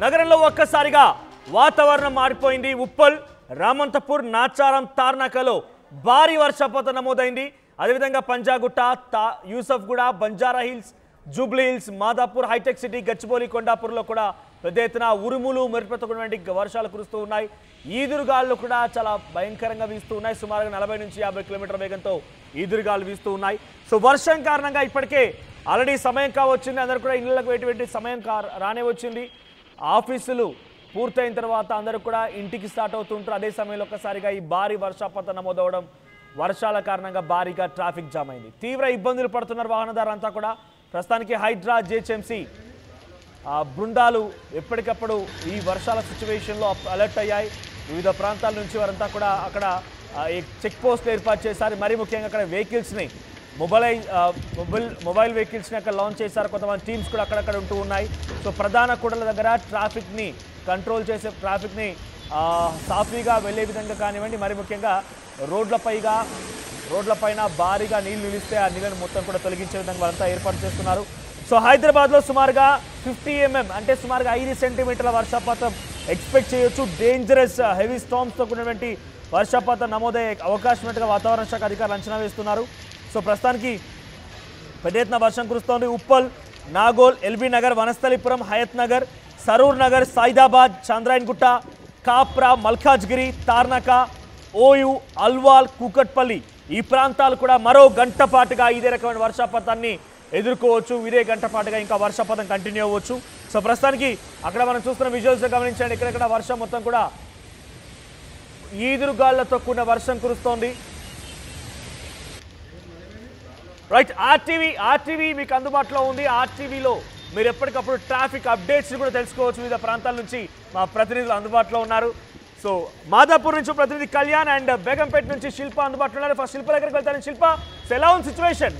నగరంలో ఒక్కసారిగా వాతావరణం మారిపోయింది. ఉప్పల్, రామంతపూర్, నాచారం, తార్నాకలో భారీ వర్షపాతం నమోదైంది. అదేవిధంగా Panjagutta, Yousufguda, Banjara Hills, Jubilee Hills, Madhapur, Hitec City, Gachibowli, కొండాపూర్లో కూడా పెద్ద ఎత్తున ఉరుములు, మెరుపులతో వర్షాలు కురుస్తూ ఉన్నాయి. ఈదురుగాలు కూడా చాలా భయంకరంగా వీస్తూ ఉన్నాయి. సుమారుగా 40 నుంచి 50 కిలోమీటర్ల వేగంతో ఈదురుగాలు వీస్తూ ఉన్నాయి. సో వర్షం కారణంగా ఇప్పటికే ఆల్రెడీ సమయం కావచ్చింది. అందరూ కూడా ఇళ్లకు ఎటువంటి సమయం రానే వచ్చింది. ఆఫీసులు పూర్తయిన తర్వాత అందరూ కూడా ఇంటికి స్టార్ట్ అవుతుంటారు. అదే సమయంలో ఒక్కసారిగా ఈ భారీ వర్షపాతం నమోదవడం, వర్షాల కారణంగా భారీగా ట్రాఫిక్ జామ్ అయింది. తీవ్ర ఇబ్బందులు పడుతున్నారు వాహనదారులంతా కూడా. ప్రస్తుతానికి హైడ్రా, జిహెచ్ఎంసీ బృందాలు ఎప్పటికప్పుడు ఈ వర్షాల సిచ్యువేషన్లో అలర్ట్ అయ్యాయి. వివిధ ప్రాంతాల నుంచి వారంతా కూడా అక్కడ చెక్ పోస్టులు ఏర్పాటు చేశారు. మరీ ముఖ్యంగా అక్కడ వెహికల్స్ని మొబైల్ వెహికల్స్ని అక్కడ లాంచ్ చేశారు. కొంతమంది టీమ్స్ కూడా అక్కడక్కడ ఉంటూ ఉన్నాయి. సో ప్రధాన కూడల దగ్గర ట్రాఫిక్ని కంట్రోల్ చేసే, ట్రాఫిక్ని సాఫీగా వెళ్ళే విధంగా కానివ్వండి, మరి ముఖ్యంగా రోడ్లపైన భారీగా నీళ్లు నిలిస్తే ఆ నీళ్ళను మొత్తం కూడా తొలగించే విధంగా వాళ్ళంతా ఏర్పాటు చేస్తున్నారు. సో హైదరాబాద్లో సుమారుగా 50 mm అంటే సుమారుగా 5 సెంటీమీటర్ల వర్షపాతం ఎక్స్పెక్ట్ చేయొచ్చు. డేంజరస్ హెవీ స్టార్మ్స్తో కూడినటువంటి వర్షపాతం నమోదయ్యే అవకాశం ఉన్నట్టుగా వాతావరణ శాఖ అధికారులు అంచనా వేస్తున్నారు. సో ప్రస్తుతానికి పెద్ద ఎత్తున వర్షం కురుస్తోంది. ఉప్పల్, నాగోల్, ఎల్బీ నగర్, వనస్థలిపురం, హయత్ నగర్, సరూర్ నగర్, సైదాబాద్, చంద్రాయన్గుట్ట, కాప్రా, మల్కాజ్గిరి, తార్నాక, ఓయు, అల్వాల్, కూకట్పల్లి ఈ ప్రాంతాలు కూడా మరో గంట పాటుగా ఇదే రకమైన వర్షపాతాన్ని ఎదుర్కోవచ్చు. ఇదే గంట పాటుగా ఇంకా వర్షపాతం కంటిన్యూ అవ్వచ్చు. సో ప్రస్తుతానికి అక్కడ మనం చూస్తున్న విజువల్స్ గమనించండి. ఇక్కడెక్కడ వర్షం మొత్తం కూడా ఈదురుగాళ్లతో కూడిన వర్షం కురుస్తోంది. రైట్, ఆర్టీవీ మీకు అందుబాటులో ఉంది. ఆర్టీవీలో మీరు ఎప్పటికప్పుడు ట్రాఫిక్ అప్డేట్స్ కూడా తెలుసుకోవచ్చు. వివిధ ప్రాంతాల నుంచి మా ప్రతినిధులు అందుబాటులో ఉన్నారు. సో మాదాపూర్ నుంచి ప్రతినిధి కళ్యాణ్ అండ్ బేగంపేట నుంచి శిల్ప అందుబాటులో ఉన్నారు. ఫస్ట్ శిల్ప దగ్గరికి వెళ్తాను. శిల్ప, ఎలా ఉంది సిచ్యువేషన్?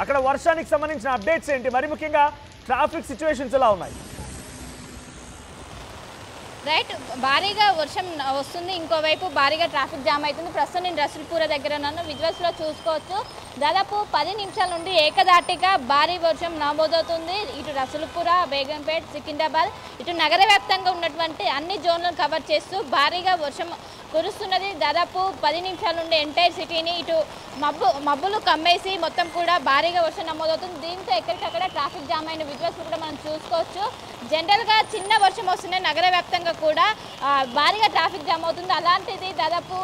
అక్కడ వర్షానికి సంబంధించిన అప్డేట్స్ ఏంటి? మరి ముఖ్యంగా ట్రాఫిక్ సిచ్యువేషన్స్ ఎలా ఉన్నాయి? రైట్, భారీగా వర్షం వస్తుంది, ఇంకోవైపు భారీగా ట్రాఫిక్ జామ్ అవుతుంది. ప్రస్తుతం నేను రసూల్పుర దగ్గర ఉన్నాను. విజువల్స్లో చూసుకోవచ్చు, దాదాపు 10 నిమిషాల నుండి ఏకదాటిగా భారీ వర్షం నమోదవుతుంది. ఇటు రసూల్పుర, బేగంపేట్, సికింద్రాబాద్, ఇటు నగర వ్యాప్తంగా ఉన్నటువంటి అన్ని జోన్లను కవర్ చేస్తూ భారీగా వర్షం కురుస్తున్నది. దాదాపు 10 నిమిషాల నుండి ఎంటైర్ సిటీని ఇటు మబ్బులు కమ్మేసి మొత్తం కూడా భారీగా వర్షం నమోదవుతుంది. దీంతో ఎక్కడికక్కడ ట్రాఫిక్ జామ్ అయిన విజువల్స్ కూడా మనం చూసుకోవచ్చు. జనరల్గా చిన్న వర్షం వస్తున్న నగర వ్యాప్తంగా కూడా భారీగా ట్రాఫిక్ జామ్ అవుతుంది. అలాంటిది దాదాపు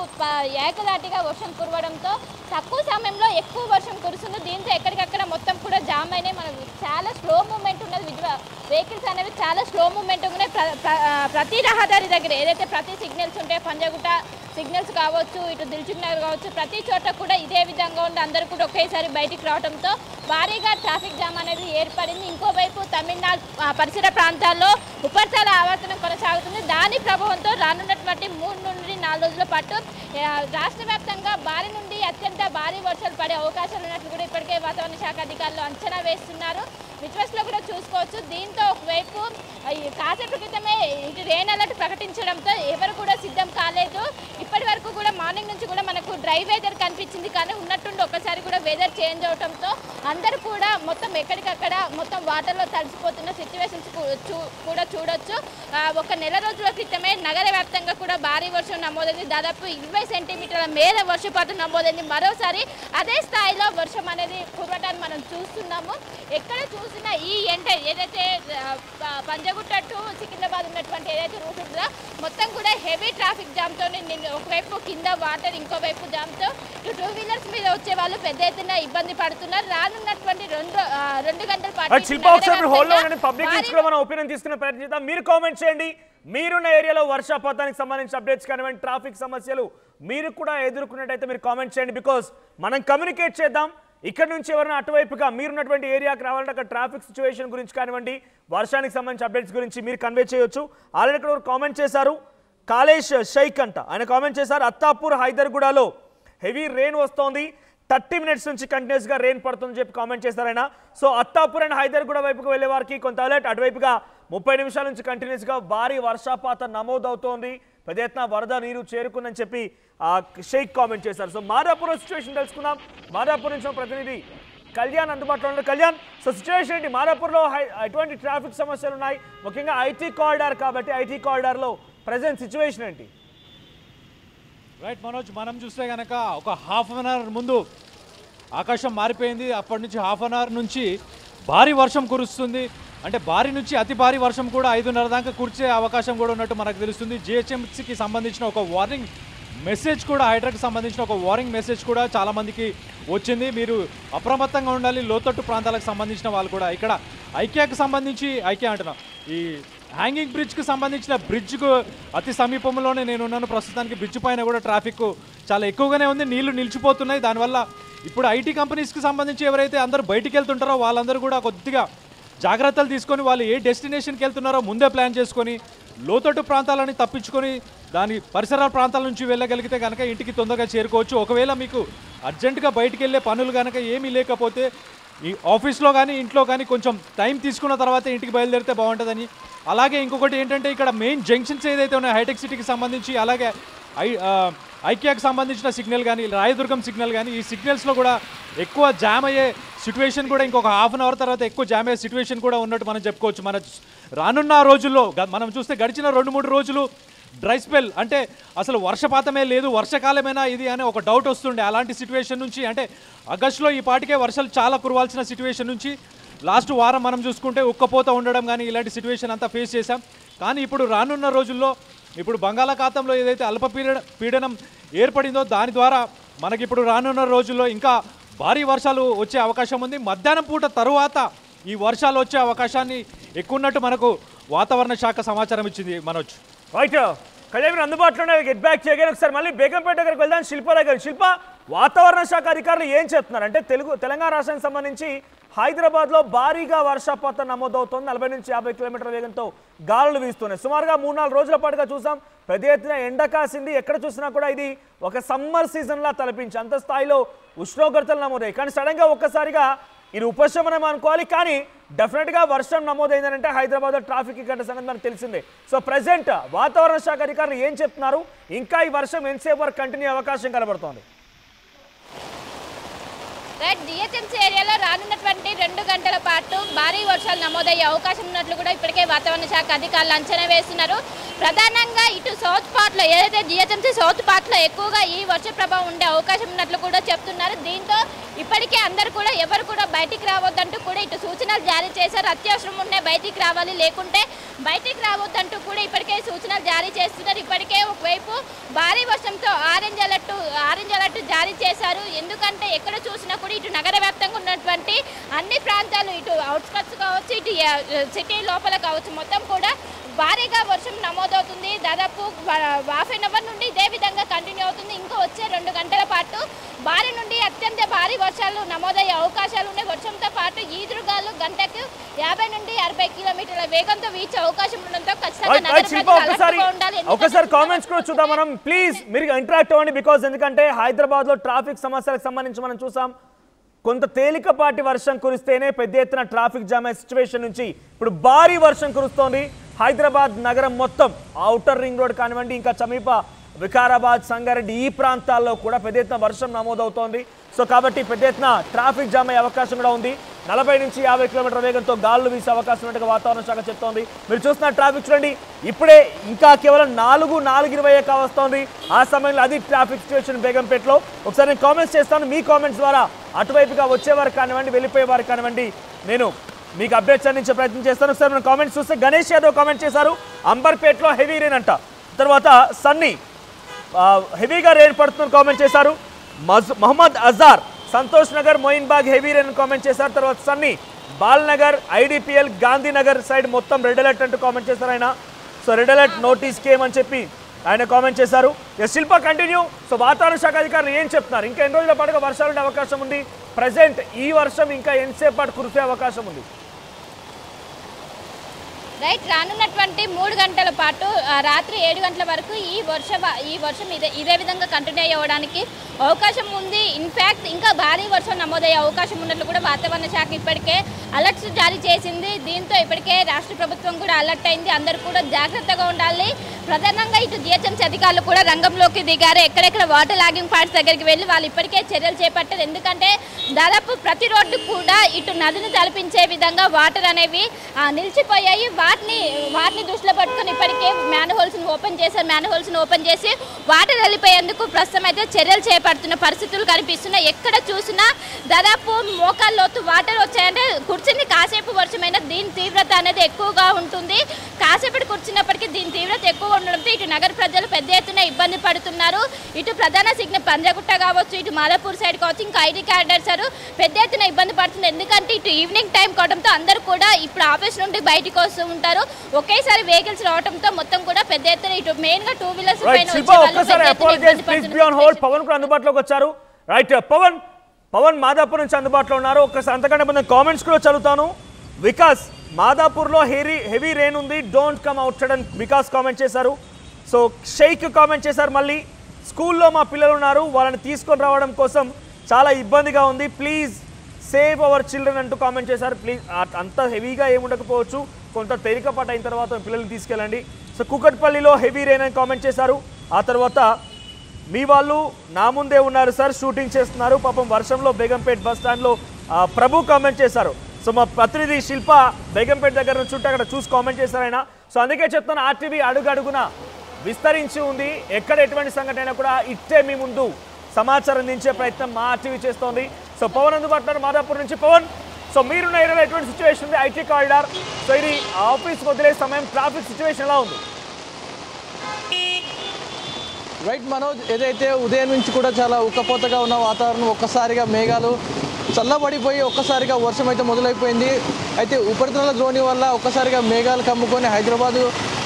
ఏకదాటిగా వర్షం కురవడంతో తక్కువ సమయంలో ఎక్కువ వర్షం కురుస్తుంది. దీంతో ఎక్కడికక్కడ మొత్తం కూడా జామ్ అయినాయి. మనకు చాలా స్లో మూమెంట్ ఉన్నది. వెహికల్స్ అనేవి చాలా స్లో మూమెంట్ ఉన్నాయి. ప్రతి రహదారి దగ్గర ఏదైతే ప్రతి సిగ్నల్స్ ఉంటాయో, పంజాగుట్ట సిగ్నల్స్ కావచ్చు, ఇటు దిల్సుఖ్ నగర్ కావచ్చు, ప్రతి చోట కూడా ఇదే విధంగా ఉండి అందరూ కూడా ఒకేసారి బయటికి రావడంతో భారీగా ట్రాఫిక్ జామ్ అనేది ఏర్పడింది. ఇంకోవైపు తమిళనాడు పరిసర ప్రాంతాల్లో ఉపరితల ఆవర్తనం కొనసాగుతుంది. దాని ప్రభావంతో రానున్నటువంటి 3 నుండి 4 రోజుల పాటు రాష్ట్ర వ్యాప్తంగా భారీ నుండి అత్యంత భారీ వర్షాలు పడే అవకాశాలు ఉన్నట్లు కూడా ఇప్పటికే వాతావరణ శాఖ అధికారులు అంచనా వేస్తున్నారు. విజువల్స్లో కూడా చూసుకోవచ్చు. దీంతో ఒకవైపు కాసేపు క్రితమే ఇటు రెయిన్ అలర్ట్ ప్రకటించడంతో ఎవరు కూడా సిద్ధం కాలేదు. ఇప్పటి వరకు కూడా మార్నింగ్ నుంచి కూడా మనకు డ్రై వెదర్ కనిపించింది, కానీ ఉన్నట్టుండి ఒక్కసారి కూడా వెదర్ చేంజ్ అవడంతో అందరూ కూడా మొత్తం ఎక్కడికక్కడ మొత్తం వాటర్లో తడిసిపోతున్న సిచ్యువేషన్స్ కూడా చూడొచ్చు. ఒక నెల రోజుల క్రితమే నగర వ్యాప్తంగా కూడా భారీ వర్షం నమోదైంది. దాదాపు 20 సెంటీమీటర్ల మేర వర్షపాతం నమోదైంది. మరోసారి అదే స్థాయిలో వర్షం అనేది కురవటాన్ని మనం చూస్తున్నాము. ఎక్కడ చూసినా ఈ ఏదైతే పంజాగుట్ట టు సికింద్రాబాద్ ఉన్నటువంటి ఏదైతే రూట్ ఉంటుందో మొత్తం కూడా హెవీ ట్రాఫిక్ జామ్తో, ఒకవైపు కింద వాటర్, ఇంకోవైపు జామ్తో 2 వీలర్స్ మీద వచ్చే వాళ్ళు పెద్ద ఎత్తున ఇబ్బంది పడుతున్నారు. రానున్నటువంటి 2 గంటల పాటు మీరు కామెంట్ చేయండి. మీరున్న ఏరియాలో వర్షపాతానికి సంబంధించిన అప్డేట్స్ కానివ్వండి, ట్రాఫిక్ సమస్యలు మీరు కూడా ఎదుర్కొన్నట్టయితే మీరు కామెంట్ చేయండి. బికాస్ మనం కమ్యూనికేట్ చేద్దాం. ఇక్కడ నుంచి ఎవరైనా అటువైపుగా మీరున్నటువంటి ఏరియాకి రావాలంటే అక్కడ ట్రాఫిక్ సిచ్యువేషన్ గురించి కానివ్వండి, వర్షానికి సంబంధించిన అప్డేట్స్ గురించి మీరు కన్వే చేయొచ్చు. ఆల్రెడీ ఇక్కడ కామెంట్ చేశారు, కాలేష్ షైక్ అంట, ఆయన కామెంట్ చేశారు, అత్తాపూర్, హైదర్గూడలో హెవీ రెయిన్ వస్తోంది, 30 minutes నుంచి కంటిన్యూస్గా రెయిన్ పడుతుందని చెప్పి కామెంట్ చేశారు ఆయన. సో అత్తాపూర్ అండ్ హైదర్గూడ వైపుకు వెళ్ళే వారికి కొంత అలర్ట్. అటువైపుగా 30 నిమిషాల నుంచి కంటిన్యూస్గా భారీ వర్షపాతం నమోదవుతోంది. పెద్ద ఎత్తున వరద నీరు చేరుకుందని చెప్పి షేక్ కామెంట్ చేశారు. సో మాదాపూర్ సిచ్యువేషన్ తెలుసుకుందాం. మాదాపూర్ నుంచి ప్రతినిధి కళ్యాణ్ అందుబాటులో ఉన్నారు. కళ్యాణ్, సో సిచ్యువేషన్ ఏంటి? మాదాపూర్లో ఎటువంటి ట్రాఫిక్ సమస్యలు ఉన్నాయి? ముఖ్యంగా ఐటీ కారిడార్ కాబట్టి ఐటీ కారిడార్లో ప్రజెంట్ సిచ్యువేషన్ ఏంటి? రైట్ మనోజ్, మనం చూస్తే కనుక ఒక హాఫ్ అన్ అవర్ ముందు ఆకాశం మారిపోయింది. అప్పటి నుంచి హాఫ్ అన్ అవర్ నుంచి భారీ వర్షం కురుస్తుంది. అంటే భారీ నుంచి అతి భారీ వర్షం కూడా 5:30 దాకా కురిసే అవకాశం కూడా ఉన్నట్టు మనకు తెలుస్తుంది. జిహెచ్ఎంసీకి సంబంధించిన ఒక వార్నింగ్ మెసేజ్ కూడా, హైడ్రాకి సంబంధించిన ఒక వార్నింగ్ మెసేజ్ కూడా చాలామందికి వచ్చింది. మీరు అప్రమత్తంగా ఉండాలి. లోతట్టు ప్రాంతాలకు సంబంధించిన వాళ్ళు కూడా. ఇక్కడ ఐక్యాకి సంబంధించి, ఐక్యా అంటున్నా, ఈ హ్యాంగింగ్ బ్రిడ్జ్కి సంబంధించిన బ్రిడ్జ్కు అతి సమీపంలోనే నేను ఉన్నాను ప్రస్తుతానికి. బ్రిడ్జ్ పైన కూడా ట్రాఫిక్ చాలా ఎక్కువగానే ఉంది. నీళ్లు నిలిచిపోతున్నాయి. దానివల్ల ఇప్పుడు ఐటీ కంపెనీస్కి సంబంధించి ఎవరైతే అందరూ బయటికి వెళ్తుంటారో వాళ్ళందరూ కూడా కొద్దిగా జాగ్రత్తలు తీసుకొని వాళ్ళు ఏ డెస్టినేషన్కి వెళ్తున్నారో ముందే ప్లాన్ చేసుకొని లోతట్టు ప్రాంతాలని తప్పించుకొని దాని పరిసరాల ప్రాంతాల నుంచి వెళ్ళగలిగితే కనుక ఇంటికి తొందరగా చేరుకోవచ్చు. ఒకవేళ మీకు అర్జెంటుగా బయటికి వెళ్ళే పనులు కనుక ఏమీ లేకపోతే ఈ ఆఫీస్లో కానీ ఇంట్లో కానీ కొంచెం టైం తీసుకున్న తర్వాత ఇంటికి బయలుదేరితే బాగుంటుందని. అలాగే ఇంకొకటి ఏంటంటే ఇక్కడ మెయిన్ జంక్షన్స్ ఏదైతే ఉన్నాయో హైటెక్ సిటీకి సంబంధించి, అలాగే ఐక్యాకి సంబంధించిన సిగ్నల్ కానీ, రాయదుర్గం సిగ్నల్ కానీ, ఈ సిగ్నల్స్లో కూడా ఎక్కువ జామ్ అయ్యే సిచ్యువేషన్ కూడా ఇంకొక హాఫ్ అన్ అవర్ తర్వాత ఎక్కువ జామ్ అయ్యే సిచ్యువేషన్ కూడా ఉన్నట్టు మనం చెప్పుకోవచ్చు. మన రానున్న రోజుల్లో మనం చూస్తే గడిచిన 2-3 రోజులు డ్రై స్పెల్, అంటే అసలు వర్షపాతమే లేదు, వర్షకాలమేనా ఇది అనే ఒక డౌట్ వస్తుండే. అలాంటి సిచ్యువేషన్ నుంచి, అంటే ఆగస్టులో ఈ పాటికే వర్షాలు చాలా కురవాల్సిన సిచ్యువేషన్ నుంచి లాస్ట్ వారం మనం చూసుకుంటే ఉక్కపోత ఉండడం కానీ ఇలాంటి సిచ్యువేషన్ అంతా ఫేస్ చేశాం. కానీ ఇప్పుడు రానున్న రోజుల్లో ఇప్పుడు బంగాళాఖాతంలో ఏదైతే పీడనం ఏర్పడిందో దాని ద్వారా మనకి ఇప్పుడు రానున్న రోజుల్లో ఇంకా భారీ వర్షాలు వచ్చే అవకాశం ఉంది. మధ్యాహ్నం పూట తరువాత ఈ వర్షాలు వచ్చే అవకాశాన్ని ఎక్కువ ఉన్నట్టు మనకు వాతావరణ శాఖ సమాచారం ఇచ్చింది. మనోజ్, రైట్, కళ్యాణ్ అందుబాటులోనే గెట్ బ్యాక్ చేయగానే ఒకసారి మళ్ళీ బేగంపేట దగ్గరికి వెళ్దాం. శిల్ప దగ్గర. శిల్ప, వాతావరణ శాఖ అధికారులు ఏం చెప్తున్నారు అంటే తెలంగాణ రాష్ట్రానికి సంబంధించి హైదరాబాద్లో భారీగా వర్షపాతం నమోదవుతోంది. 40 నుంచి 50 కిలోమీటర్ల వేగంతో గాలులు వీస్తున్నాయి. సుమారుగా 3-4 రోజుల పాటుగా చూసాం. పెద్ద ఎత్తున ఎండ కాసింది. ఎక్కడ చూసినా కూడా ఇది ఒక సమ్మర్ సీజన్లా తలపించి అంత స్థాయిలో ఉష్ణోగ్రతలు నమోదయ్యాయి. కానీ సడన్గా ఒక్కసారిగా ఇది ఉపశమనం అనుకోవాలి. కానీ డెఫినెట్గా వర్షం నమోదైందని అంటే హైదరాబాద్లో ట్రాఫిక్ గంట సంగతి మనకు తెలిసిందే. సో ప్రజెంట్ వాతావరణ శాఖ అధికారులు ఏం చెప్తున్నారు? ఇంకా ఈ వర్షం ఎంతసేపు వరకు కంటిన్యూ అవకాశం కనబడుతోంది? రైట్, జిహెచ్ఎంసీ ఏరియాలో రానున్నటువంటి 2 గంటల పాటు భారీ వర్షాలు నమోదయ్యే అవకాశం ఉన్నట్లు కూడా ఇప్పటికే వాతావరణ శాఖ అధికారులు అంచనా వేస్తున్నారు. ప్రధానంగా ఇటు సౌత్ పార్ట్లో, ఏదైతే జిహెచ్ఎంసీ సౌత్ పార్ట్లో ఎక్కువగా ఈ వర్ష ప్రభావం ఉండే అవకాశం ఉన్నట్లు కూడా చెప్తున్నారు. దీంతో ఇప్పటికే అందరూ కూడా ఎవరు కూడా బయటికి రావద్దంటూ కూడా ఇటు సూచనలు జారీ చేశారు. అత్యవసరం ఉంటే బయటికి రావాలి, లేకుంటే బయటికి రావద్దంటూ కూడా ఇప్పటికే సూచనలు జారీ చేస్తున్నారు. ఇప్పటికే ఒకవైపు భారీ వర్షంతో ఆరెంజ్ అలర్ట్ జారీ చేశారు. ఎందుకంటే ఎక్కడ చూసినా కూడా ఇటు నగర వ్యాప్తంగా ఉన్నటువంటి అన్ని ప్రాంతాలు, ఇటు అవుట్స్కట్స్ కావచ్చు, ఇటు సిటీ లోపల కావచ్చు, మొత్తం కూడా భారీగా వర్షం నమోదవుతుంది. దాదాపు హాఫ్ అన్ అవర్ నుండి ఇదే విధంగా కంటిన్యూ అవుతుంది. ఇంకా వచ్చే 2 గంటల పాటు భారీ నుండి అత్యంత భారీ వర్షాలు నమోదయ్యే అవకాశాలు ఉన్నాయి. వర్షంతో పాటు ఈదురుగాలు గంటకు 50 నుండి 60 కిలోమీటర్ల వేగంతో వీచే అవకాశం ఉండడంతో ఒకసారి కామెంట్స్ కూడా చూద్దాం మనం. ప్లీజ్ మీరు ఇంటరాక్ట్ అవ్వండి. బికాజ్ ఎందుకంటే హైదరాబాద్లో ట్రాఫిక్ సమస్యలకు సంబంధించి మనం చూసాం. కొంత తేలికపాటి వర్షం కురిస్తేనే పెద్ద ఎత్తున ట్రాఫిక్ జామ్ అయ్యే సిచ్యువేషన్ నుంచి ఇప్పుడు భారీ వర్షం కురుస్తోంది. హైదరాబాద్ నగరం మొత్తం ఔటర్ రింగ్ రోడ్ కానివ్వండి, ఇంకా సమీప వికారాబాద్, సంగారెడ్డి ఈ ప్రాంతాల్లో కూడా పెద్ద ఎత్తున వర్షం నమోదవుతోంది. సో కాబట్టి పెద్ద ఎత్తున ట్రాఫిక్ జామ్ అయ్యే అవకాశం కూడా ఉంది. 40 నుంచి 50 కిలోమీటర్ల వేగంతో గాలులు వీసే అవకాశం ఉన్నట్టుగా వాతావరణ శాఖ చెప్తోంది. మీరు చూస్తున్న ట్రాఫిక్ చూడండి, ఇప్పుడే ఇంకా కేవలం 4:20 కావస్తోంది. ఆ సమయంలో అది ట్రాఫిక్ సిచ్యువేషన్ బేగంపేటలో. ఒకసారి నేను కామెంట్స్ చేస్తాను. మీ కామెంట్స్ ద్వారా అటువైపుగా వచ్చేవారు కానివ్వండి, వెళ్ళిపోయేవారు కానివ్వండి, నేను మీకు అప్డేట్స్ అందించే ప్రయత్నం చేస్తాను. ఒకసారి మనం కామెంట్స్ చూస్తే గణేష్ యాదవ్ కామెంట్ చేశారు, అంబర్పేటలో హెవీ రెయిన్ అంట. తర్వాత సన్నీ హెవీగా రెయిన్ పడుతుందని కామెంట్ చేశారు. Mohammed Azhar Santosh Nagar, Moinbagh heavy rain comment చేశారు. తర్వాత సన్నీ బాల్నగర్, ఐడిపిఎల్, గాంధీనగర్ సైడ్ మొత్తం రెడ్ అలర్ట్ అంటూ కామెంట్ చేశారు ఆయన. So red alert notice came అని చెప్పి ఆయన కామెంట్ చేశారు. శిల్ప కంటిన్యూ. సో వాతావరణ శాఖ అధికారులు ఏం చెప్తున్నారు? ఇంకా ఎన్ని రోజుల పాటుగా వర్షాలు ఉండే అవకాశం ఉంది? ప్రజెంట్ ఈ వర్షం ఇంకా ఎంతసేపు పాటు కురిసే అవకాశం ఉంది? రైట్, రానున్నటువంటి 3 గంటల పాటు రాత్రి 7 గంటల వరకు ఈ వర్షం ఇదే విధంగా కంటిన్యూ అవ్వడానికి అవకాశం ఉంది. ఇన్ఫ్యాక్ట్ ఇంకా భారీ వర్షం నమోదయ్యే అవకాశం ఉన్నట్లు కూడా వాతావరణ శాఖ ఇప్పటికే అలర్ట్స్ జారీ చేసింది. దీంతో ఇప్పటికే రాష్ట్ర ప్రభుత్వం కూడా అలర్ట్ అయింది. అందరూ కూడా జాగ్రత్తగా ఉండాలి. ప్రధానంగా ఇటు జిహెచ్ఎంసీ అధికారులు కూడా రంగంలోకి దిగారు. ఎక్కడెక్కడ వాటర్ లాగింగ్ పాయింట్స్ దగ్గరికి వెళ్ళి వాళ్ళు ఇప్పటికే చర్యలు చేపట్టారు. ఎందుకంటే దాదాపు ప్రతి రోడ్డు కూడా ఇటు నదిని తలపించే విధంగా వాటర్ అనేవి నిలిచిపోయాయి. వాటిని దృష్టిలో పట్టుకొని ఇప్పటికే మ్యాన్హోల్స్ని ఓపెన్ చేసి వాటర్ వెళ్ళిపోయేందుకు ప్రస్తుతం అయితే చర్యలు చేపడుతున్న పరిస్థితులు కనిపిస్తున్నాయి. ఎక్కడ చూసినా దాదాపు మోకాల్లోతు వాటర్ వచ్చాయంటే కుర్చింది కాసేపు వర్షమైన దీని తీవ్రత అనేది ఎక్కువగా ఉంటుంది. కాసేపటి కుర్చినప్పటికీ దీని తీవ్రత ఎక్కువగా ఉండడంతో ఇటు నగర ప్రజలు పెద్ద ఎత్తున ఇబ్బంది పడుతున్నారు. ఇటు ప్రధాన సిగ్నల్ పంజాగుట్ట కావచ్చు, ఇటు మాలాపూర్ సైడ్ కావచ్చు, ఇంకా ఐటీ క్యాడర్స్ పెద్ద ఎత్తున ఇబ్బంది పడుతుంది. ఎందుకంటే ఇటు ఈవినింగ్ టైం కావడంతో అందరూ కూడా ఇప్పుడు ఆఫీస్ నుండి బయటకు వస్తూ ఉంటారు. ఒకేసారి వెహికల్స్ రావడంతో మొత్తం కూడా పెద్ద ఎత్తున ఇటు మెయిన్ గా 2 వీలర్స్ పవన్ కూడా అందుబాటులోకి వచ్చారు. రైట్, పవన్ మాదాపూర్ నుంచి అందుబాటులో ఉన్నారు. ఒక్కసారి అంతకంటే ముందు కామెంట్స్ కూడా చదువుతాను. వికాస్, మాదాపూర్లో హెవీ రెయిన్ ఉంది, డోంట్ కమ్ అవుట్ సైడ్ అని వికాస్ కామెంట్ చేశారు. సో షేక్ కామెంట్ చేశారు. మళ్ళీ స్కూల్లో మా పిల్లలు ఉన్నారు, వాళ్ళని తీసుకొని రావడం కోసం చాలా ఇబ్బందిగా ఉంది, ప్లీజ్ సేవ్ అవర్ చిల్డ్రన్ అంటూ కామెంట్ చేశారు. ప్లీజ్ అంత హెవీగా ఏముండకపోవచ్చు, కొంత తేలికపాటు అయిన తర్వాత పిల్లల్ని తీసుకెళ్ళండి. సో కూకట్పల్లిలో హెవీ రెయిన్ అని కామెంట్ చేశారు. ఆ తర్వాత మీ వాళ్ళు నా ముందే ఉన్నారు సార్, షూటింగ్ చేస్తున్నారు, పాపం వర్షంలో బేగంపేట్ బస్ స్టాండ్లో ప్రభు కామెంట్ చేశారు. సో మా ప్రతినిధి శిల్ప బేగంపేట దగ్గర నుంచి అక్కడ చూసి కామెంట్ చేశారు ఆయన. సో అందుకే చెప్తాను, ఆర్టీవీ అడుగడుగున విస్తరించి ఉంది. ఎక్కడ ఎటువంటి సంఘటన అయినా కూడా ఇట్టే మీ ముందు సమాచారం అందించే ప్రయత్నం మా ఆర్టీవీ చేస్తోంది. సో పవన్ అందుబాటులో మాదాపూర్ నుంచి. పవన్, సో మీరున్న ఏరియాలో ఎటువంటి సిచ్యువేషన్ ఉంది? ఐటీ కారిడార్, సో ఇది ఆఫీస్ వదిలే సమయం, ట్రాఫిక్ సిచ్యువేషన్ ఎలా ఉంది? రైట్ మనోజ్, ఏదైతే ఉదయం నుంచి కూడా చాలా ఉక్కపోతగా ఉన్న వాతావరణం, ఒక్కసారిగా మేఘాలు చల్లబడిపోయి ఒక్కసారిగా వర్షం అయితే మొదలైపోయింది. అయితే ఉపరితల ద్రోణి వల్ల ఒక్కసారిగా మేఘాలు కమ్ముకొని హైదరాబాద్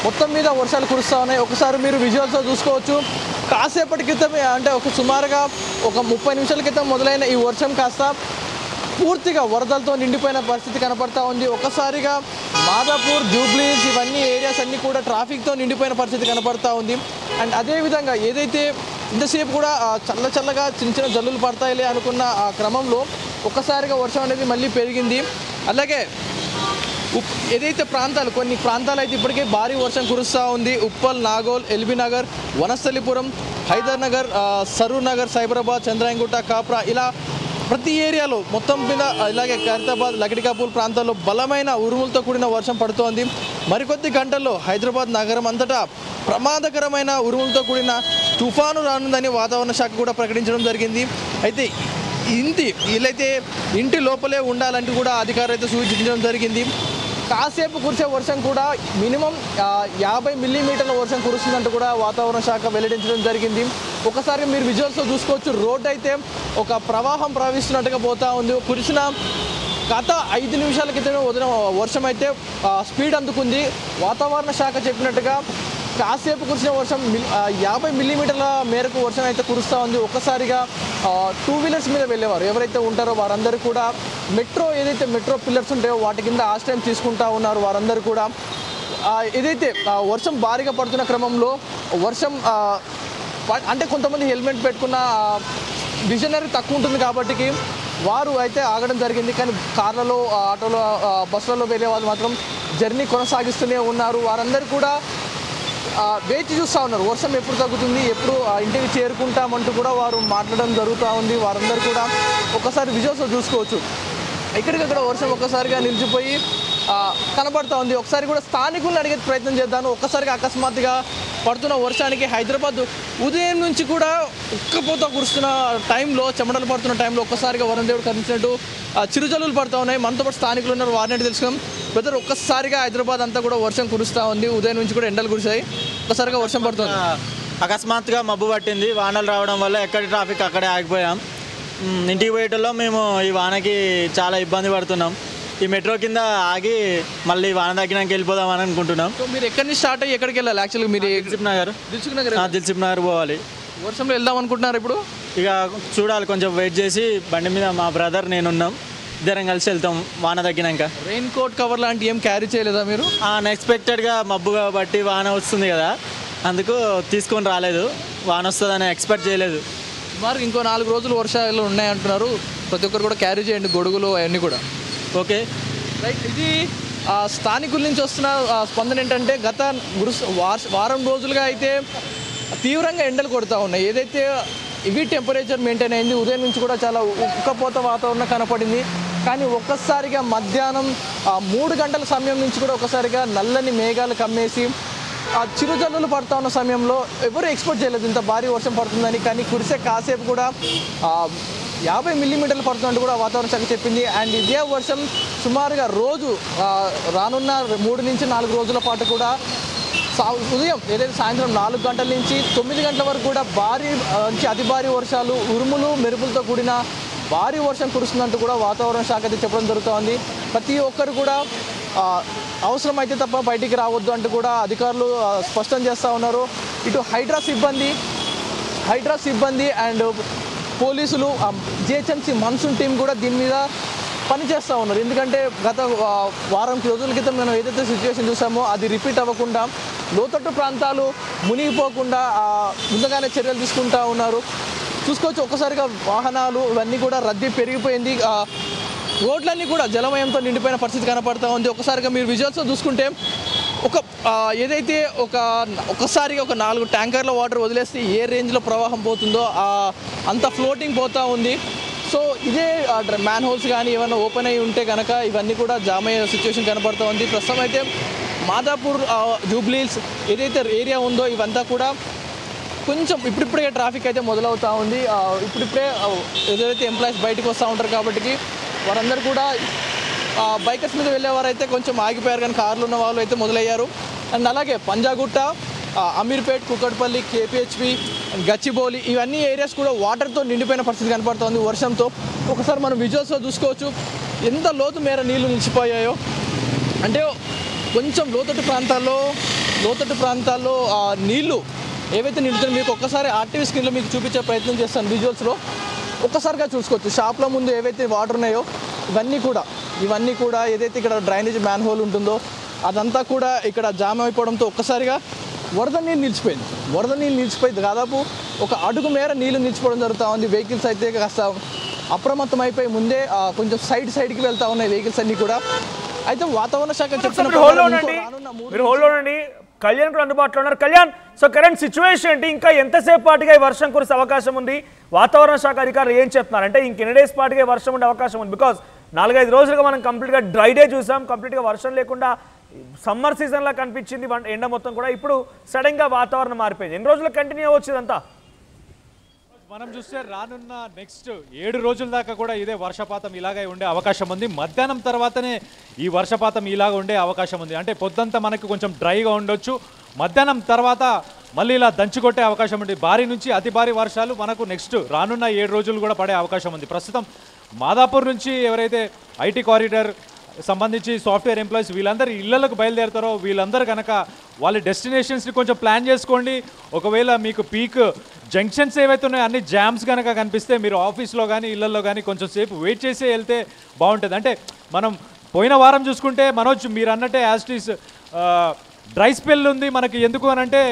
మొత్తం మీద వర్షాలు కురుస్తూ ఉన్నాయి. ఒకసారి మీరు విజువల్స్లో చూసుకోవచ్చు. కాసేపటి క్రితమే అంటే సుమారుగా 30 నిమిషాల క్రితం మొదలైన ఈ వర్షం కాస్త పూర్తిగా వరదలతో నిండిపోయిన పరిస్థితి కనపడతా ఉంది. ఒక్కసారిగా మాదాపూర్, జూబ్లీస్ ఇవన్నీ ఏరియాస్ అన్నీ కూడా ట్రాఫిక్తో నిండిపోయిన పరిస్థితి కనపడతా ఉంది. అండ్ అదేవిధంగా ఏదైతే ఇంతసేపు కూడా చల్లగా చిన్న జల్లులు పడతాయిలే అనుకున్న ఆ క్రమంలో ఒక్కసారిగా వర్షం అనేది మళ్ళీ పెరిగింది. అలాగే ఏదైతే కొన్ని ప్రాంతాలు అయితే ఇప్పటికే భారీ వర్షం కురుస్తూ ఉంది. ఉప్పల్, నాగోల్, ఎల్బీ నగర్, వనస్థలిపురం, హైదర్ నగర్, సరూర్ నగర్, సైబరాబాద్, చంద్రాయంగుట్ట, కాప్రా, ఇలా ప్రతి ఏరియాలో మొత్తం మీద, ఇలాగే ఖైరతాబాద్, లకిడికాపూల్ ప్రాంతాల్లో బలమైన ఉరుములతో కూడిన వర్షం పడుతోంది. మరికొద్ది గంటల్లో హైదరాబాద్ నగరం అంతటా ప్రమాదకరమైన ఉరుములతో కూడిన తుఫాను రానుందని వాతావరణ శాఖ కూడా ప్రకటించడం జరిగింది. అయితే వీళ్ళైతే ఇంటి లోపలే ఉండాలంటూ కూడా అధికారులు అయితే సూచించడం జరిగింది. కాసేపు కురిసే వర్షం కూడా మినిమం 50 మిల్లీమీటర్ల వర్షం కురుస్తుందంటూ కూడా వాతావరణ శాఖ వెల్లడించడం జరిగింది. ఒకసారి మీరు విజువల్స్లో చూసుకోవచ్చు. రోడ్డు అయితే ఒక ప్రవాహం ప్రవహిస్తున్నట్టుగా పోతూ ఉంది. కురిసిన గత 5 నిమిషాల క్రితమే వదిలిన వర్షం అయితే స్పీడ్ అందుకుంది. వాతావరణ శాఖ చెప్పినట్టుగా కాసేపు కురిసిన వర్షం 50 మిల్లీమీటర్ల మేరకు వర్షం అయితే కురుస్తూ ఉంది. ఒక్కసారిగా 2 వీలర్స్ మీద వెళ్ళేవారు ఎవరైతే ఉంటారో వారందరూ కూడా ఏదైతే మెట్రో పిల్లర్స్ ఉంటాయో వాటి కింద ఆశ్రయం తీసుకుంటా ఉన్నారు. వారందరూ కూడా ఏదైతే వర్షం భారీగా పడుతున్న క్రమంలో వర్షం అంటే కొంతమంది హెల్మెట్ పెట్టుకున్న విజనరీ తక్కువ ఉంటుంది కాబట్టి వారు అయితే ఆగడం జరిగింది. కానీ కార్లలో, ఆటోలో, బస్సులలో వెళ్ళే వాళ్ళు మాత్రం జర్నీ కొనసాగిస్తూనే ఉన్నారు. వారందరూ కూడా వేచి చూస్తూ ఉన్నారు, వర్షం ఎప్పుడు తగ్గుతుంది, ఎప్పుడు ఇంటికి చేరుకుంటామంటూ కూడా వారు మాట్లాడడం జరుగుతూ ఉంది. వారందరూ కూడా ఒకసారి విజువల్స్లో చూసుకోవచ్చు. ఎక్కడికక్కడ వర్షం ఒక్కసారిగా నిలిచిపోయి కనబడుతూ ఉంది. ఒకసారి కూడా స్థానికులను అడిగే ప్రయత్నం చేద్దాను. ఒక్కసారిగా అకస్మాత్తుగా పడుతున్న వర్షానికి హైదరాబాద్ ఉదయం నుంచి కూడా ఉక్కపోత కురుస్తున్న టైంలో, చెమటలు పడుతున్న టైంలో ఒక్కసారిగా వరుణ్ దేవుడు కనిపించినట్టు చిరుజల్లులు పడుతూ ఉన్నాయి. మనతో పాటు స్థానికులు ఉన్నారు, వారిని తెలుసుకున్నాం. వెదర్ ఒక్కసారిగా హైదరాబాద్ అంతా కూడా వర్షం కురుస్తూ ఉంది. ఉదయం నుంచి కూడా ఎండలు కురిశాయి, ఒక్కసారిగా వర్షం పడుతుంది. అకస్మాత్తుగా మబ్బు పట్టింది. వానలు రావడం వల్ల ఎక్కడి ట్రాఫిక్ అక్కడే ఆగిపోయాం. ఇంటికి పోయేటల్లో మేము ఈ వానకి చాలా ఇబ్బంది పడుతున్నాం. ఈ మెట్రో కింద ఆగి మళ్ళీ వాన తగ్గినాక వెళ్ళిపోదామని అనుకుంటున్నాం. మీరు ఎక్కడి నుంచి స్టార్ట్ అయ్యి ఎక్కడికి వెళ్ళాలి? యాక్చువల్గా మీరు దిల్సుఖ్ నగర్ పోవాలి. వర్షంలో వెళ్దాం అనుకుంటున్నారు ఇప్పుడు? ఇక చూడాలి, కొంచెం వెయిట్ చేసి బండి మీద మా బ్రదర్ నేనున్నాం. ఇద్దరం కలిసి వెళ్తాం వాన తగ్గినాక. రెయిన్ కోట్ కవర్ లాంటి ఏం క్యారీ చేయలేదా మీరు? అన్ఎక్స్పెక్టెడ్గా మబ్బు కాబట్టి వాన వస్తుంది కదా, అందుకు తీసుకొని రాలేదు. వాన వస్తుందని ఎక్స్పెక్ట్ చేయలేదు. సుమారు ఇంకో 4 రోజులు వర్షాలు ఉన్నాయంటున్నారు. ప్రతి ఒక్కరు కూడా క్యారీ చేయండి గొడుగులు అవన్నీ కూడా. Okay right. ఇది స్థానికుల నుంచి వస్తున్న స్పందన ఏంటంటే గత వారం రోజులుగా అయితే తీవ్రంగా ఎండలు కొడుతూ ఉన్నాయి. ఏదైతే ఇవి టెంపరేచర్ మెయింటైన్ అయింది, ఉదయం నుంచి కూడా చాలా ఉక్కపోత వాతావరణం కనపడింది. కానీ ఒక్కసారిగా మధ్యాహ్నం 3 గంటల సమయం నుంచి కూడా ఒక్కసారిగా నల్లని మేఘాలు కమ్మేసి చిరుజల్లులు పడుతూ ఉన్న సమయంలో ఎవరు ఎక్స్పెక్ట్ చేయలేదు ఇంత భారీ వర్షం పడుతుందని. కానీ కురిసే కాసేపు కూడా 50 మిల్లీమీటర్లు పడుతున్నట్టు కూడా వాతావరణ శాఖ చెప్పింది. అండ్ ఇదే వర్షం సుమారుగా రోజు రానున్న 3 నుంచి 4 రోజుల పాటు కూడా ఉదయం ఏదైతే సాయంత్రం 4 గంటల నుంచి 9 గంటల వరకు కూడా భారీ నుంచి అతి భారీ వర్షాలు, ఉరుములు మెరుపులతో కూడిన భారీ వర్షం కురుస్తుందంటూ కూడా వాతావరణ శాఖ అయితే చెప్పడం జరుగుతోంది. ప్రతి ఒక్కరు కూడా అవసరమైతే తప్ప బయటికి రావద్దు అంటూ కూడా అధికారులు స్పష్టం చేస్తూ ఉన్నారు. ఇటు హైడ్రా సిబ్బంది అండ్ పోలీసులు, జిహెచ్ఎంసీ మన్సూన్ టీం కూడా దీని మీద పనిచేస్తూ ఉన్నారు. ఎందుకంటే గత వారం రోజుల క్రితం మనం ఏదైతే సిచ్యువేషన్ చూసామో అది రిపీట్ అవ్వకుండా, లోతట్టు ప్రాంతాలు మునిగిపోకుండా ముందుగానే చర్యలు తీసుకుంటూ ఉన్నారు. చూసుకోవచ్చు ఒక్కసారిగా వాహనాలు ఇవన్నీ కూడా రద్దీ పెరిగిపోయింది. రోడ్లన్నీ కూడా జలమయంతో నిండిపోయిన పరిస్థితి కనపడుతూ ఉంది. ఒకసారిగా మీరు విజువల్స్లో చూసుకుంటే ఏదైతే ఒక్కసారిగా ఒక 4 ట్యాంకర్ల వాటర్ వదిలేస్తే ఏ రేంజ్లో ప్రవాహం పోతుందో అంత ఫ్లోటింగ్ పోతూ ఉంది. సో ఇదే మ్యాన్ హోల్స్ కానీ ఏమైనా ఓపెన్ అయ్యి ఉంటే కనుక ఇవన్నీ కూడా జామ్ అయ్యే సిచ్యువేషన్ కనపడుతూ ఉంది. ప్రస్తుతం అయితే మాదాపూర్, జూబ్లీహిల్స్ ఏదైతే ఏరియా ఉందో ఇవంతా కూడా కొంచెం ఇప్పుడిప్పుడే ట్రాఫిక్ అయితే మొదలవుతూ ఉంది. ఇప్పుడిప్పుడే ఏదైతే ఎంప్లాయీస్ బయటకు వస్తూ ఉంటారు కాబట్టి వారందరూ కూడా బైకర్స్ మీద వెళ్ళేవారైతే కొంచెం ఆగిపోయారు, కానీ కార్లు ఉన్న వాళ్ళు అయితే మొదలయ్యారు. అండ్ అలాగే పంజాగుట్ట, అమీర్పేట్, కుకట్పల్లి, కేపీహెచ్పి, గచ్చిబౌలి ఇవన్నీ ఏరియాస్ కూడా వాటర్తో నిండిపోయిన పరిస్థితి కనపడుతుంది వర్షంతో. ఒకసారి మనం విజువల్స్లో చూసుకోవచ్చు ఎంత లోతు మేర నీళ్లు నిలిచిపోయాయో. అంటే కొంచెం లోతట్టు ప్రాంతాల్లో నీళ్లు ఏవైతే నిండుతున్నాయో మీకు ఒక్కసారి ఆర్టీవీ స్క్రీన్లో మీకు చూపించే ప్రయత్నం చేస్తాను. విజువల్స్లో ఒక్కసారిగా చూసుకోవచ్చు. షాప్ల ముందు ఏవైతే వాటర్ ఉన్నాయో ఇవన్నీ కూడా ఏదైతే ఇక్కడ డ్రైనేజ్ మ్యాన్ హోల్ ఉంటుందో అదంతా కూడా ఇక్కడ జామ్ అయిపోవడంతో ఒక్కసారిగా వరద నీళ్ళు నిలిచిపోయి దాదాపు 1 అడుగు మేర నీళ్లు నిలిచిపోవడం జరుగుతూ ఉంది. వెహికల్స్ అయితే కాస్త అప్రమత్తం అయిపోయి ముందే కొంచెం సైడ్కి వెళ్తూ ఉన్నాయి వెహికల్స్ అన్నీ కూడా. అయితే వాతావరణ శాఖ చెప్తున్న కళ్యాణ్ కూడా అందుబాటులో ఉన్నారు. కళ్యాణ్, సో కరెంట్ సిచ్యువేషన్ ఏంటి? ఇంకా ఎంతసేపు పాటుగా ఈ వర్షం కురిసే అవకాశం ఉంది? వాతావరణ శాఖ అధికారులు ఏం చెప్తున్నారు అంటే ఇంకెన్ని డేస్ పాటుగా వర్షం ఉండే అవకాశం ఉంది? బికాజ్ 4-5 రోజులుగా మనం కంప్లీట్గా డ్రై డే చూసాం, కంప్లీట్గా వర్షం లేకుండా సమ్మర్ సీజన్లా కనిపించింది ఎండ మొత్తం కూడా. ఇప్పుడు సడన్గా వాతావరణం మారిపోయింది. ఎన్ని రోజులు కంటిన్యూ అవ్వచ్చు ఇదంతా? మనం చూస్తే రానున్న నెక్స్ట్ 7 రోజుల దాకా కూడా ఇదే వర్షపాతం ఇలాగే ఉండే అవకాశం ఉంది. మధ్యాహ్నం తర్వాతనే ఈ వర్షపాతం ఇలాగ ఉండే అవకాశం ఉంది. అంటే పొద్దంతా మనకు కొంచెం డ్రైగా ఉండొచ్చు, మధ్యాహ్నం తర్వాత మళ్ళీ ఇలా దంచుకొట్టే అవకాశం ఉంది. భారీ నుంచి అతి భారీ వర్షాలు మనకు నెక్స్ట్ రానున్న 7 రోజులు కూడా పడే అవకాశం ఉంది. ప్రస్తుతం మాదాపూర్ నుంచి ఎవరైతే ఐటీ కారిడార్ సంబంధించి సాఫ్ట్వేర్ ఎంప్లాయీస్ వీళ్ళందరూ ఇళ్లకు బయలుదేరుతారో వీళ్ళందరూ కనుక వాళ్ళ డెస్టినేషన్స్ని కొంచెం ప్లాన్ చేసుకోండి. ఒకవేళ మీకు పీక్ జంక్షన్స్ ఏవైతే ఉన్నాయో అన్ని జామ్స్ కనుక కనిపిస్తే మీరు ఆఫీస్లో కానీ ఇళ్లలో కానీ కొంచెం సేపు వెయిట్ చేసి వెళ్తే బాగుంటుంది. అంటే మనం పోయిన వారం చూసుకుంటే మనోజ్ మీరు అన్నట్టే యాస్టీస్ డ్రై స్పెల్ ఉంది మనకి. ఎందుకు అనంటే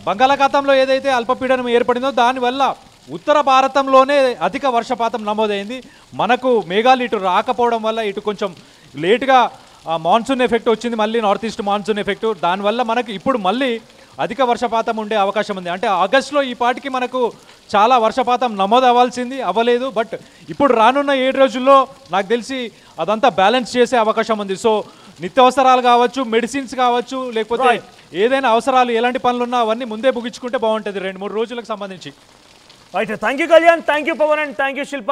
బంగాళాఖాతంలో ఏదైతే అల్పపీడనం ఏర్పడిందో దానివల్ల ఉత్తర భారతంలోనే అధిక వర్షపాతం నమోదైంది. మనకు మేఘాలు ఇటు రాకపోవడం వల్ల ఇటు కొంచెం లేటుగా మాన్సూన్ ఎఫెక్ట్ వచ్చింది, మళ్ళీ నార్త్ ఈస్ట్ మాన్సూన్ ఎఫెక్ట్. దానివల్ల మనకు ఇప్పుడు మళ్ళీ అధిక వర్షపాతం ఉండే అవకాశం ఉంది. అంటే ఆగస్టులో ఈ పాటికి మనకు చాలా వర్షపాతం నమోదు అవ్వలేదు. బట్ ఇప్పుడు రానున్న 7 రోజుల్లో నాకు తెలిసి అదంతా బ్యాలెన్స్ చేసే అవకాశం ఉంది. సో నిత్యావసరాలు కావచ్చు, మెడిసిన్స్ కావచ్చు, లేకపోతే ఏదైనా అవసరాలు ఎలాంటి పనులు ఉన్నా అవన్నీ ముందే ముగించుకుంటే బాగుంటుంది 2-3 రోజులకు సంబంధించి. Right, thank you Kalyan, thank you Pavan and thank you Shilpa.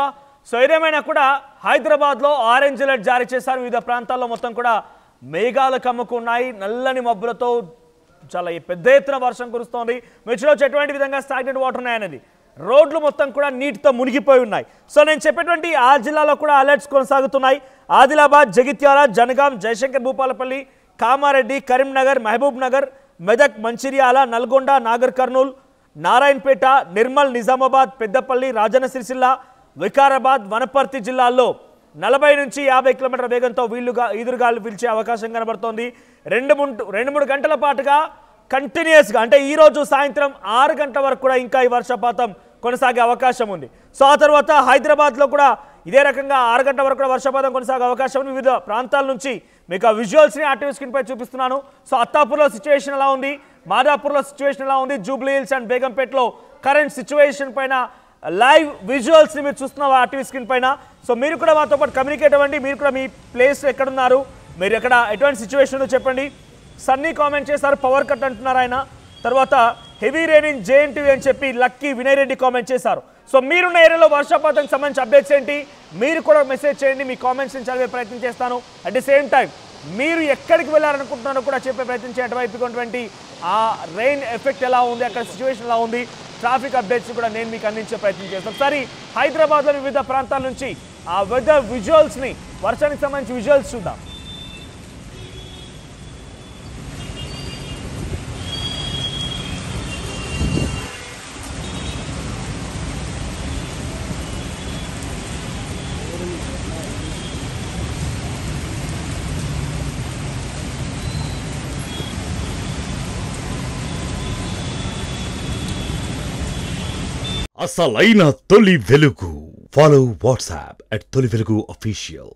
So ఏదేమైనా కూడా హైదరాబాద్లో ఆరెంజ్ అలర్ట్ జారీ చేశారు. వివిధ ప్రాంతాల్లో మొత్తం కూడా మేఘాలు కమ్ముకున్నాయి, నల్లని మబ్బులతో చాలా పెద్ద ఎత్తున వర్షం కురుస్తోంది. మీరు చూడవచ్చు ఎటువంటి విధంగా స్టాగ్నెంట్ వాటర్ ఉన్నాయనేది. రోడ్లు మొత్తం కూడా నీటితో మునిగిపోయి ఉన్నాయి. సో నేను చెప్పేటువంటి ఆ జిల్లాలో కూడా అలర్ట్స్ కొనసాగుతున్నాయి. ఆదిలాబాద్, జగిత్యాల, జనగాం, జయశంకర్ భూపాలపల్లి, కామారెడ్డి, కరీంనగర్, మహబూబ్ నగర్, మెదక్, మంచిర్యాల, నల్గొండ, నాగర్ కర్నూల్, నారాయణపేట, నిర్మల్, నిజామాబాద్, పెద్దపల్లి, రాజన్న సిరిసిల్ల, వికారాబాద్, వనపర్తి జిల్లాల్లో 40 నుంచి 50 కిలోమీటర్ల వేగంతో ఈదురుగాలు పిలిచే అవకాశం కనబడుతోంది. 2-3 గంటల పాటుగా కంటిన్యూస్గా అంటే ఈరోజు సాయంత్రం 6 గంటల వరకు కూడా ఇంకా ఈ వర్షపాతం కొనసాగే అవకాశం ఉంది. సో ఆ తర్వాత హైదరాబాద్లో కూడా ఇదే రకంగా 6 గంటల వరకు కూడా వర్షపాతం కొనసాగే అవకాశం ఉంది. వివిధ ప్రాంతాల నుంచి మీకు ఆ విజువల్స్ని ఆర్టీవీ స్క్రీన్ పై చూపిస్తున్నాను. సో అత్తాపూర్లో సిచ్యువేషన్ ఎలా ఉంది, మాదాపూర్లో సిచ్యువేషన్ ఎలా ఉంది, జూబ్లీ హిల్స్ అండ్ బేగంపేటలో కరెంట్ సిచ్యువేషన్ పైన లైవ్ విజువల్స్ని మీరు చూస్తున్నారు ఆర్టీవీ స్క్రీన్ పైన. సో మీరు కూడా మాతో పాటు కమ్యూనికేట్ అవ్వండి. మీరు కూడా మీ ప్లేస్ ఎక్కడున్నారు, మీరు ఎక్కడ ఎటువంటి సిచ్యువేషన్ ఉందో చెప్పండి. సన్నీ కామెంట్ చేశారు, పవర్ కట్ అంటున్నారు ఆయన. తర్వాత హెవీ రెయిన్ ఇన్ జేఎన్టీవీ అని చెప్పి లక్కీ వినయ్ రెడ్డి కామెంట్ చేశారు. సో మీరున్న ఏరియాలో వర్షపాతానికి సంబంధించి అప్డేట్స్ ఏంటి, మీరు కూడా మెసేజ్ చేయండి. మీ కామెంట్స్ని చదివే ప్రయత్నం చేస్తాను. అట్ ది సేమ్ టైం మీరు ఎక్కడికి వెళ్ళాలనుకుంటున్నారో కూడా చెప్పే ప్రయత్నం చేయండి. అటువైపుటువంటి ఆ రెయిన్ ఎఫెక్ట్ ఎలా ఉంది, అక్కడ సిచ్యువేషన్ ఎలా ఉంది, ట్రాఫిక్ అప్డేట్స్ కూడా నేను మీకు అందించే ప్రయత్నం చేస్తాను. ఒకసారి హైదరాబాద్లో వివిధ ప్రాంతాల నుంచి ఆ వెదర్ విజువల్స్ని, వర్షానికి సంబంధించి విజువల్స్ చూద్దాం. అసలైన తొలి వెలుగు. ఫాలో వాట్సాప్ @తొలి వెలుగు official.